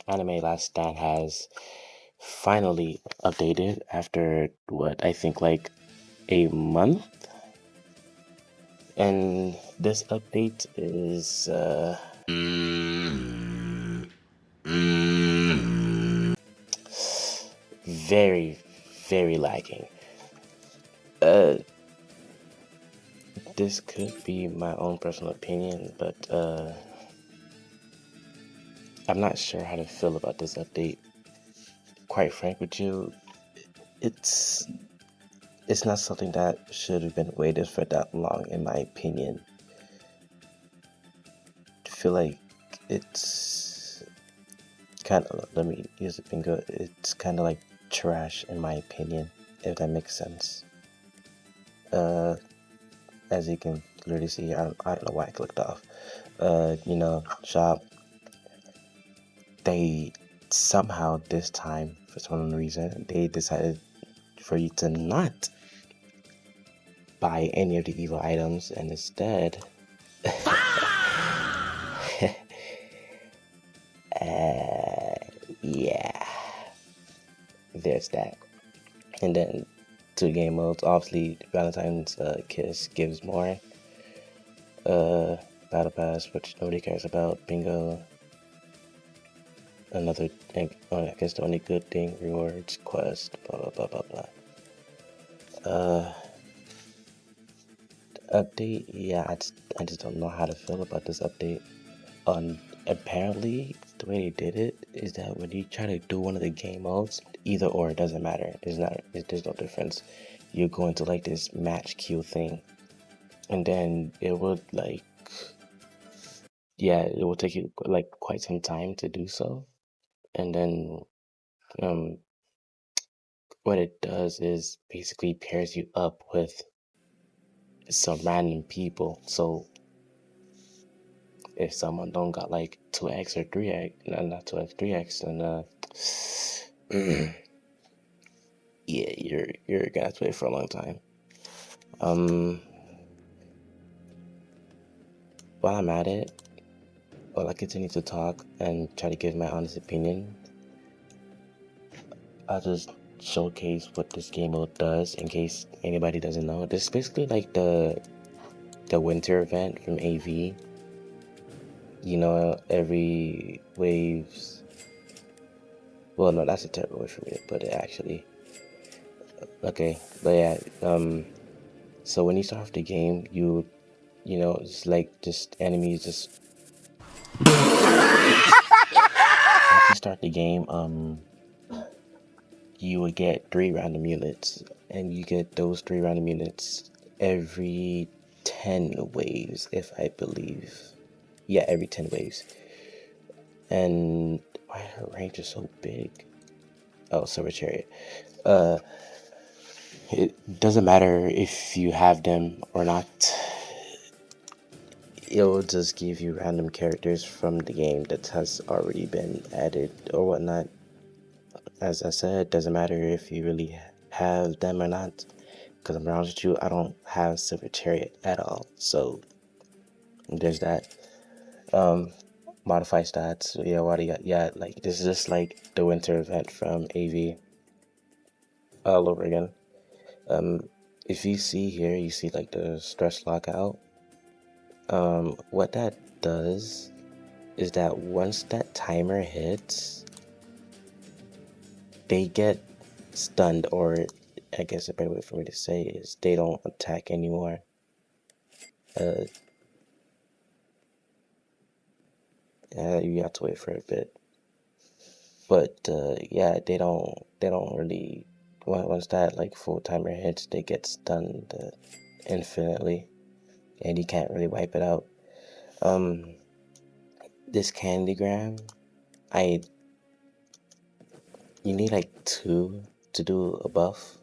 Anime Last Stand has finally updated after what I think like a month. And this update is very, very lacking. This could be my own personal opinion, but I'm not sure how to feel about this update. Quite frank with you, it's not something that should have been waited for that long, in my opinion. I feel like it's kind of, let me use it bingo, it's kind of like trash, in my opinion, if that makes sense. As you can clearly see, I don't know why I clicked off. Shop. They somehow this time, for some reason, they decided for you to not buy any of the evil items, and instead, yeah, there's that. And then 2 game modes. Obviously, Valentine's Kiss gives more. Battle Pass, which nobody cares about. Bingo. Another, I guess the only good thing, rewards, quest, blah blah blah blah blah. Update, yeah, I just don't know how to feel about this update. Apparently, the way they did it is that when you try to do one of the game modes, either or, it doesn't matter. There's no difference. You go into like this match queue thing, and then it would it will take you like quite some time to do so, and then what it does is basically pairs you up with some random people. So if someone don't got like 2x or 3x, no, not 2x, 3x, then yeah, you're gonna have to wait for a long time. While I'm at it, while I continue to talk and try to give my honest opinion, I'll just showcase what this game mode does in case anybody doesn't know. This is basically like the winter event from AV. You know, every waves. Well, no, that's a terrible way for me to put it, actually. Okay, but yeah, so when you start off the game, you know, it's like just enemies just. After you start the game, you would get 3 random units, and you get those 3 random units every 10 waves, if I believe. Yeah, every 10 waves. And why her range is so big? Oh, Silver Chariot. It doesn't matter if you have them or not. It'll just give you random characters from the game that has already been added or whatnot. As I said, doesn't matter if you really have them or not. Because I'm honest with you, I don't have Silver Chariot at all. So there's that. Modify stats. Yeah, what do you got? Yeah, like this is just like the winter event from AV all over again. If you see here, you see like the stress lockout. What that does is that once that timer hits, they get stunned, or I guess a better way for me to say is they don't attack anymore. You have to wait for a bit, but yeah, they don't really. Once that like full timer hits, they get stunned infinitely, and you can't really wipe it out. This Candygram, you need like 2 to do a buff,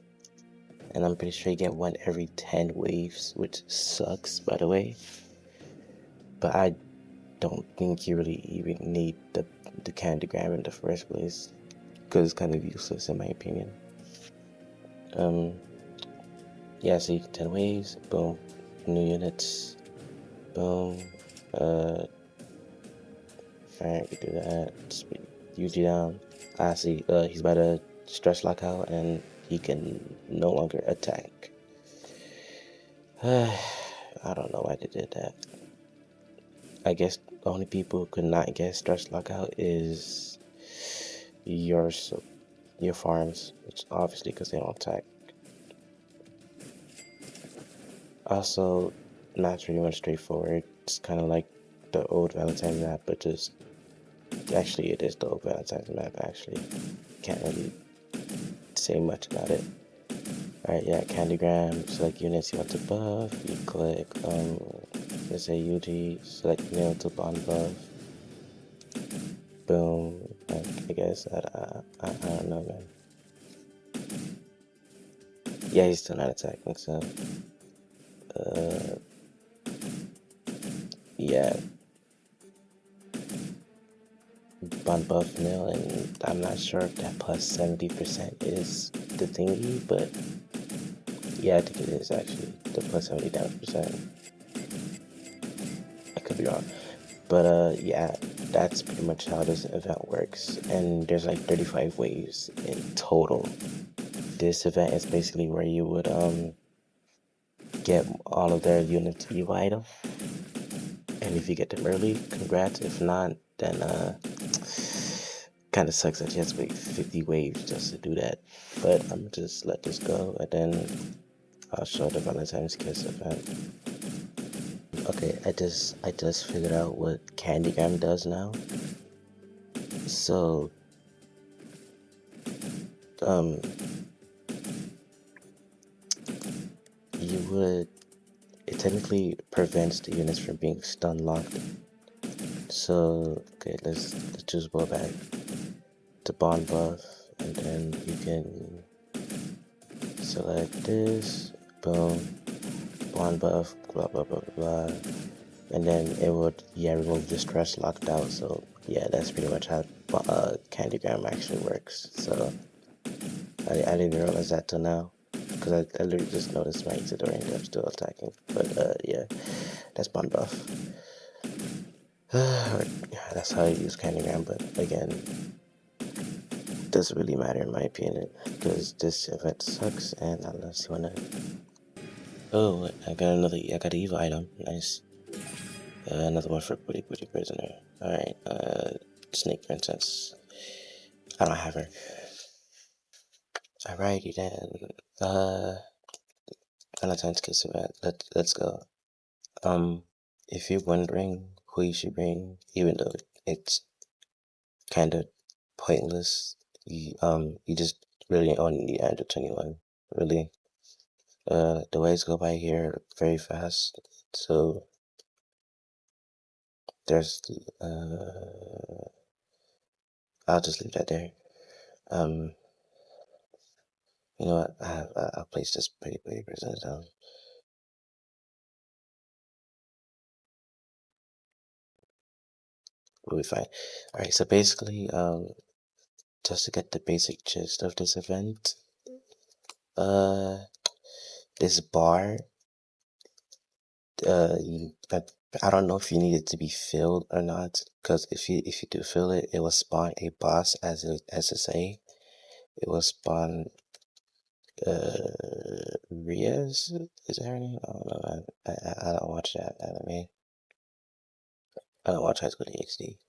and I'm pretty sure you get 1 every 10 waves, which sucks, by the way. But I don't think you really even need the Candygram in the first place, because it's kind of useless in my opinion. Yeah, so 10 waves, boom, new units, boom, Alright, we do that. UG down. I see. He's about to stress lock out, and he can no longer attack. I don't know why they did that. I guess the only people who could not get stress lockout is your farms, which obviously because they don't attack. Also, not really much straightforward. It's kind of like the old Valentine map, but just actually it is the old Valentine's map. Actually, can't really say much about it. Alright, yeah, Candygram, select units you want to buff. You click let's say UG, select nail to bond buff. Boom. I guess I don't know, man. Yeah, he's still not attacking, so yeah, bond buff nil, and I'm not sure if that plus 70% is the thingy, but yeah, I think it is actually the plus 70 damage percent. I could be wrong, but yeah, that's pretty much how this event works, and there's like 35 waves in total. This event is basically where you would get all of their units Evo item, and if you get them early, congrats. If not, then kind of sucks that you have to wait 50 waves just to do that. But I'm gonna just let this go, and then I'll show the ValentineKiss event. Okay, I just figured out what Candygram does now. So you would, it technically prevents the units from being stun locked. So okay, let's just go back to bond buff, and then you can select this, boom, bond buff, blah blah blah blah blah, and then it would remove the stress locked out. So yeah, that's pretty much how Candygram actually works. So I didn't realize that till now, because I literally just noticed my Isidore and I'm still attacking. But yeah, that's bond buff. That's how I use Candygram, but again, doesn't really matter in my opinion, because this event sucks, and unless you wanna... Oh, I got an Evo item, nice. Another one for Booty Prisoner. Alright, Snake Princess. I don't have her. Alrighty then, ValentineKiss event, let's go. If you're wondering who you should bring, even though it's kind of pointless, you just really only need under 21, really. The ways go by here very fast, so there's, I'll just leave that there. You know what, I'll place this pretty person down. We'll be fine. Alright, so basically, just to get the basic gist of this event, this bar, I don't know if you need it to be filled or not, because if you do fill it, it will spawn a boss as a SSA. It will spawn Rias, is that her name? I don't know. I don't watch that anime. I don't watch High School DxD.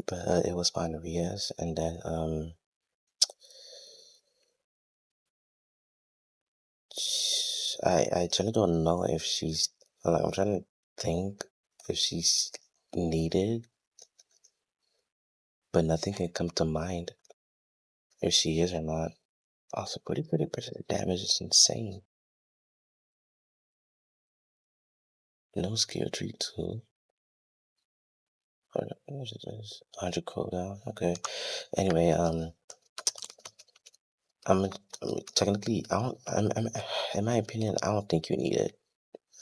But it will spawn Rias, and then I generally don't know if she's, like, I'm trying to think if she's needed, but nothing can come to mind if she is or not. Also, pretty percent damage is insane. No skill tree too. What is this? 100 cooldown. Okay. Anyway, I'm technically, I don't. In my opinion, I don't think you need it.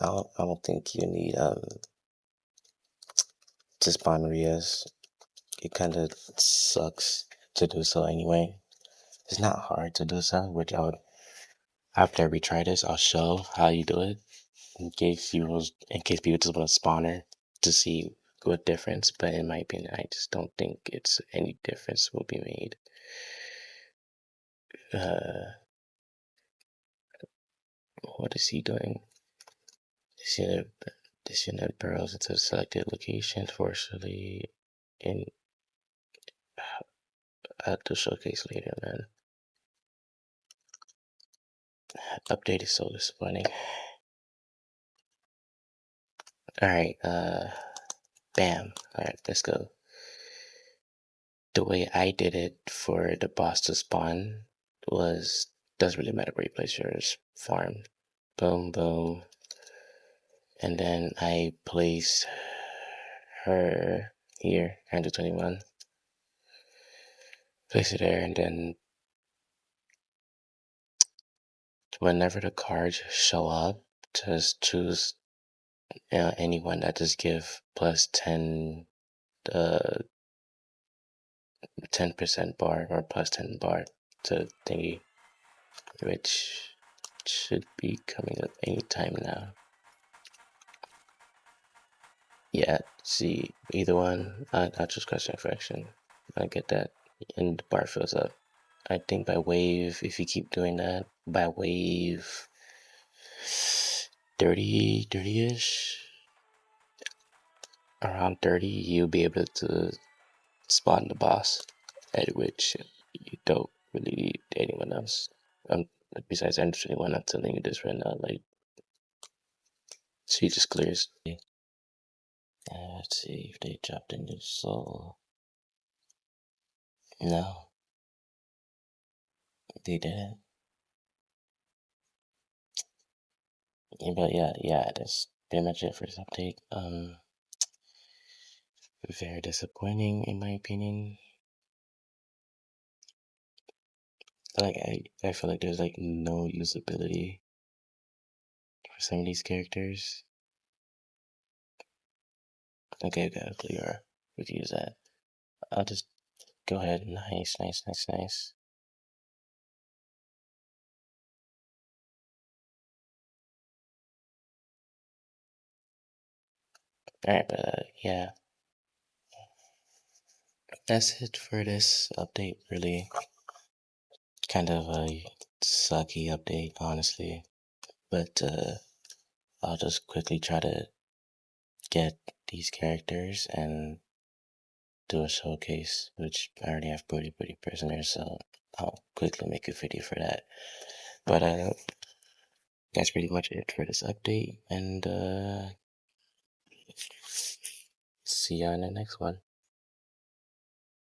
I don't think you need to spawn Rias. It kind of sucks to do so anyway. It's not hard to do so, which I would, after we try this, I'll show how you do it in case people just want to spawn her to see what difference, but in my opinion, I just don't think it's any difference will be made. What is he doing? This unit burrows into the selected location forcefully in at the showcase later, man. Update is so disappointing. Alright, bam. Alright, let's go. The way I did it for the boss to spawn was, doesn't really matter where you place yours, farm. Boom, boom. And then I place her here, 121. Place it there, and then whenever the cards show up, just choose anyone that just give plus 10, 10% bar or plus 10 bar to thingy, which should be coming up anytime now. Yeah, see, either one, I'll just question fraction. I get that, and the bar fills up. I think by wave, if you keep doing that, by wave 30-ish, around 30, you'll be able to spawn the boss, at which you don't really need anyone else. Besides anyone, I'm telling you this right now, like, she just clears. Let's see if they dropped a new soul. No, they didn't. Yeah, but yeah, that's pretty much it for this update. Very disappointing in my opinion. Like I feel like there's like no usability for some of these characters. Okay, clear. We can use that. I'll just go ahead. Nice. Alright, but yeah. That's it for this update, really. Kind of a sucky update, honestly. But I'll just quickly try to get these characters and do a showcase, which I already have pretty prisoners, so I'll quickly make a video for that. But that's pretty much it for this update, and see you on the next one.